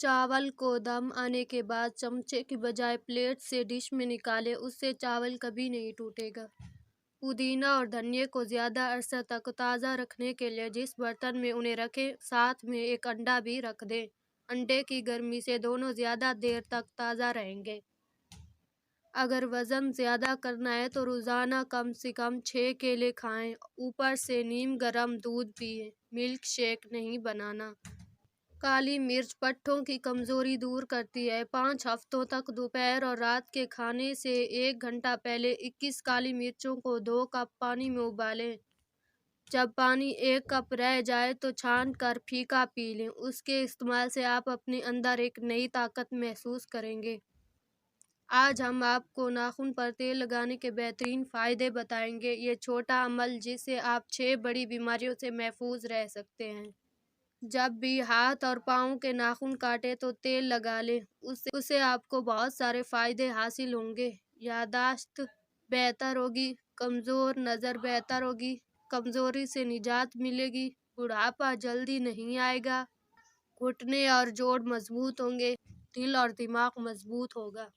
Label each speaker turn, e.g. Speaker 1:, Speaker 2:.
Speaker 1: चावल को दम आने के बाद चमचे की बजाय प्लेट से डिश में निकालें, उससे चावल कभी नहीं टूटेगा। पुदीना और धनिये को ज़्यादा अरसा तक ताज़ा रखने के लिए जिस बर्तन में उन्हें रखें, साथ में एक अंडा भी रख दें। अंडे की गर्मी से दोनों ज़्यादा देर तक ताज़ा रहेंगे। अगर वज़न ज़्यादा करना है तो रोज़ाना कम से कम 6 केले खाएं। ऊपर से नीम गर्म दूध पिएं। मिल्क शेक नहीं बनाना। काली मिर्च पट्ठों की कमज़ोरी दूर करती है। 5 हफ्तों तक दोपहर और रात के खाने से 1 घंटा पहले 21 काली मिर्चों को 2 कप पानी में उबालें। जब पानी 1 कप रह जाए तो छान कर फीका पी लें। उसके इस्तेमाल से आप अपने अंदर एक नई ताकत महसूस करेंगे। आज हम आपको नाखून पर तेल लगाने के बेहतरीन फ़ायदे बताएंगे। ये छोटा अमल जिससे आप 6 बड़ी बीमारियों से महफूज रह सकते हैं। जब भी हाथ और पाँव के नाखून काटे तो तेल लगा लें। उससे आपको बहुत सारे फ़ायदे हासिल होंगे। याददाश्त बेहतर होगी, कमज़ोर नज़र बेहतर होगी, कमज़ोरी से निजात मिलेगी, बुढ़ापा जल्दी नहीं आएगा, घुटने और जोड़ मजबूत होंगे, दिल और दिमाग मजबूत होगा।